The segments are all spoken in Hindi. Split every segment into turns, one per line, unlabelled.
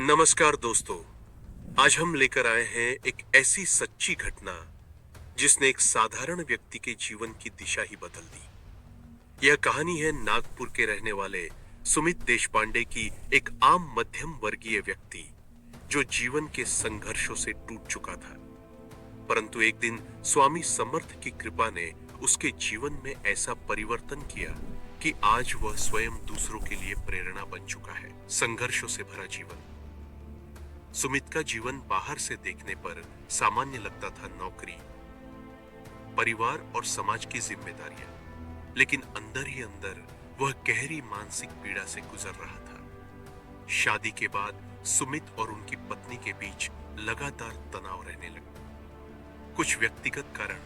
नमस्कार दोस्तों। आज हम लेकर आए हैं एक ऐसी सच्ची घटना जिसने एक साधारण व्यक्ति के जीवन की दिशा ही बदल दी। यह कहानी है नागपुर के रहने वाले सुमित देशपांडे की, एक आम मध्यम वर्गीय व्यक्ति जो जीवन के संघर्षों से टूट चुका था। परंतु एक दिन स्वामी समर्थ की कृपा ने उसके जीवन में ऐसा परिवर्तन किया कि आज वह स्वयं दूसरों के लिए प्रेरणा बन चुका है। संघर्षों से भरा जीवन। सुमित का जीवन बाहर से देखने पर सामान्य लगता था, नौकरी, परिवार और समाज की जिम्मेदारियां, लेकिन अंदर ही अंदर वह गहरी मानसिक पीड़ा से गुजर रहा था। शादी के बाद सुमित और उनकी पत्नी के बीच लगातार तनाव रहने लगा। कुछ व्यक्तिगत कारण,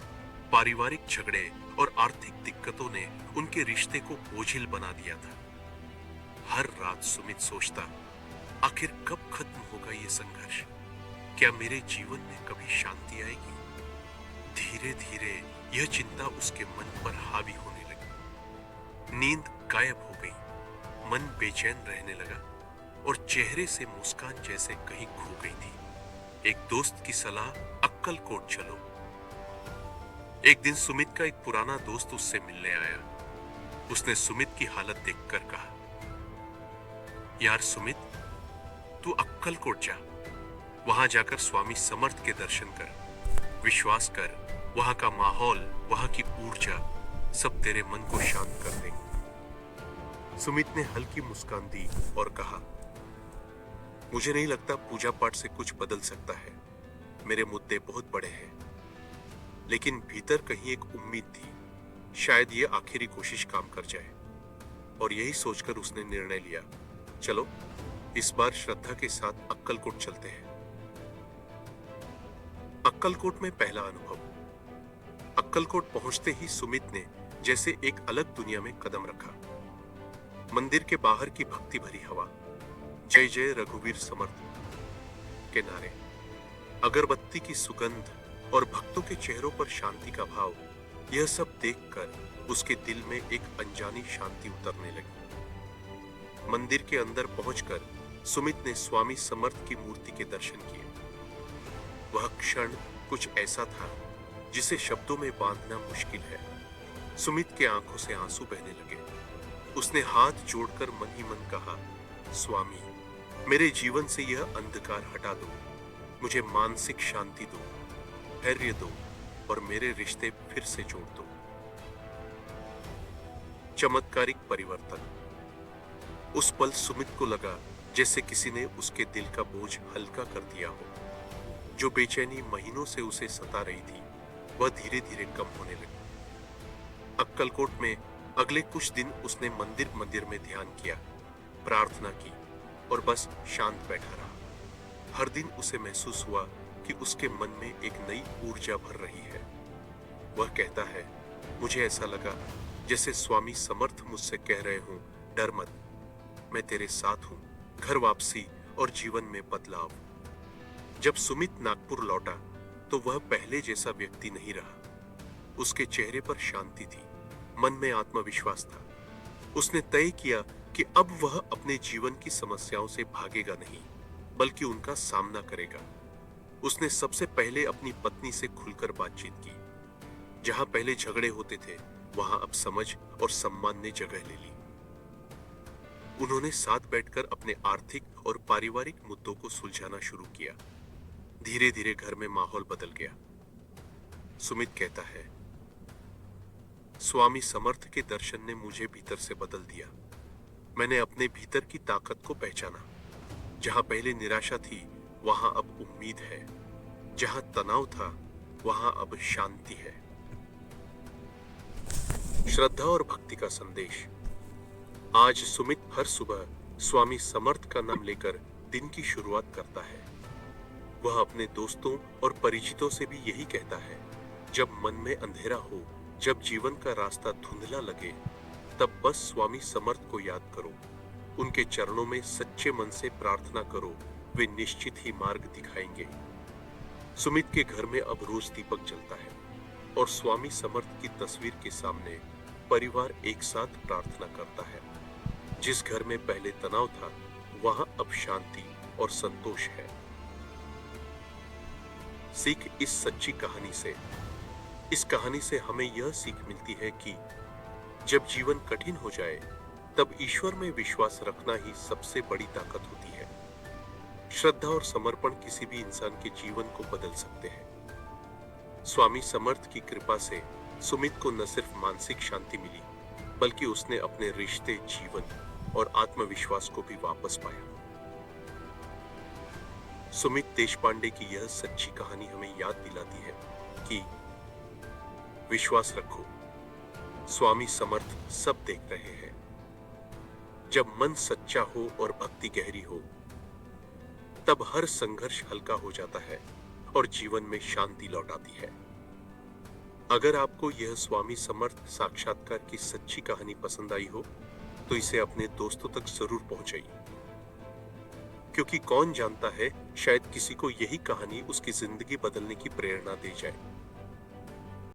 पारिवारिक झगड़े और आर्थिक दिक्कतों ने उनके रिश्ते को बोझिल बना दिया था। हर रात सुमित सोचता, आखिर कब खत्म होगा ये संघर्ष? क्या मेरे जीवन में कभी शांति आएगी? धीरे धीरे यह चिंता उसके मन पर हावी होने लगी। नींद गायब हो गई, मन बेचैन रहने लगा और चेहरे से मुस्कान जैसे कहीं खो गई थी। एक दोस्त की सलाह, अक्कलकोट चलो। एक दिन सुमित का एक पुराना दोस्त उससे मिलने आया। उसने सुमित की हालत देखकर कहा, यार सुमित, तू अक्कलकोट जा। वहां जाकर स्वामी समर्थ के दर्शन कर, विश्वास कर, वहां का माहौल, वहां की ऊर्जा सब तेरे मन को शांत कर देंगे। सुमित ने हल्की मुस्कान दी और कहा, मुझे नहीं लगता पूजा पाठ से कुछ बदल सकता है। मेरे मुद्दे बहुत बड़े हैं। लेकिन भीतर कहीं एक उम्मीद थी, शायद ये आखिरी कोशिश काम कर जाए। और यही सोचकर उसने निर्णय लिया, चलो इस बार श्रद्धा के साथ अक्कलकोट चलते हैं। अक्कलकोट में पहला अनुभव। अक्कलकोट पहुंचते ही सुमित ने जैसे एक अलग दुनिया में कदम रखा। मंदिर के बाहर की भक्ति भरी हवा, जय जय रघुवीर समर्थ के नारे, अगरबत्ती की सुगंध और भक्तों के चेहरों पर शांति का भाव, यह सब देखकर उसके दिल में एक अनजानी शांति उतरने लगी। मंदिर के अंदर पहुंचकर सुमित ने स्वामी समर्थ की मूर्ति के दर्शन किए। वह क्षण कुछ ऐसा था जिसे शब्दों में बांधना मुश्किल है। सुमित के आंखों से आंसू बहने लगे। उसने हाथ जोड़कर मन ही मन कहा, स्वामी, मेरे जीवन से यह अंधकार हटा दो, मुझे मानसिक शांति दो, धैर्य दो और मेरे रिश्ते फिर से जोड़ दो। चमत्कारिक परिवर्तन। उस पल सुमित को लगा जैसे किसी ने उसके दिल का बोझ हल्का कर दिया हो। जो बेचैनी महीनों से उसे सता रही थी, वह धीरे धीरे कम होने लगी। अक्कलकोट में अगले कुछ दिन उसने मंदिर में ध्यान किया, प्रार्थना की और बस शांत बैठा रहा। हर दिन उसे महसूस हुआ कि उसके मन में एक नई ऊर्जा भर रही है। वह कहता है, मुझे ऐसा लगा जैसे स्वामी समर्थ मुझसे कह रहे हों, डर मत, मैं तेरे साथ हूं। घर वापसी और जीवन में बदलाव। जब सुमित नागपुर लौटा तो वह पहले जैसा व्यक्ति नहीं रहा। उसके चेहरे पर शांति थी, मन में आत्मविश्वास था। उसने तय किया कि अब वह अपने जीवन की समस्याओं से भागेगा नहीं, बल्कि उनका सामना करेगा। उसने सबसे पहले अपनी पत्नी से खुलकर बातचीत की। जहां पहले झगड़े होते थे, वहां अब समझ और सम्मान ने जगह ले ली। उन्होंने साथ बैठकर अपने आर्थिक और पारिवारिक मुद्दों को सुलझाना शुरू किया। धीरे धीरे घर में माहौल बदल गया। सुमित कहता है, स्वामी समर्थ के दर्शन ने मुझे भीतर से बदल दिया। मैंने अपने भीतर की ताकत को पहचाना। जहां पहले निराशा थी, वहां अब उम्मीद है। जहां तनाव था, वहां अब शांति है। श्रद्धा और भक्ति का संदेश। आज सुमित हर सुबह स्वामी समर्थ का नाम लेकर दिन की शुरुआत करता है। वह अपने दोस्तों और परिचितों से भी यही कहता है, जब मन में अंधेरा हो, जब जीवन का रास्ता धुंधला लगे, तब बस स्वामी समर्थ को याद करो। उनके चरणों में सच्चे मन से प्रार्थना करो, वे निश्चित ही मार्ग दिखाएंगे। सुमित के घर में अब रोज दीपक जलता है और स्वामी समर्थ की तस्वीर के सामने परिवार एक साथ प्रार्थना करता है। जिस घर में पहले तनाव था, वहां अब शांति और संतोष है। सीख इस कहानी से हमें यह सीख मिलती है कि जब जीवन कठिन हो जाए तब ईश्वर में विश्वास रखना ही सबसे बड़ी ताकत होती है। श्रद्धा और समर्पण किसी भी इंसान के जीवन को बदल सकते हैं। स्वामी समर्थ की कृपा से सुमित को न सिर्फ मानसिक शांति मिली, बल्कि उसने अपने रिश्ते, जीवन और आत्मविश्वास को भी वापस पाया। सुमित देशपांडे की यह सच्ची कहानी हमें याद दिलाती है कि विश्वास रखो, स्वामी समर्थ सब देख रहे हैं। जब मन सच्चा हो और भक्ति गहरी हो, तब हर संघर्ष हल्का हो जाता है और जीवन में शांति लौट आती है। अगर आपको यह स्वामी समर्थ साक्षात्कार की सच्ची कहानी पसंद आई हो, तो इसे अपने दोस्तों तक जरूर पहुंचाइए, क्योंकि कौन जानता है, शायद किसी को यही कहानी उसकी जिंदगी बदलने की प्रेरणा दे जाए।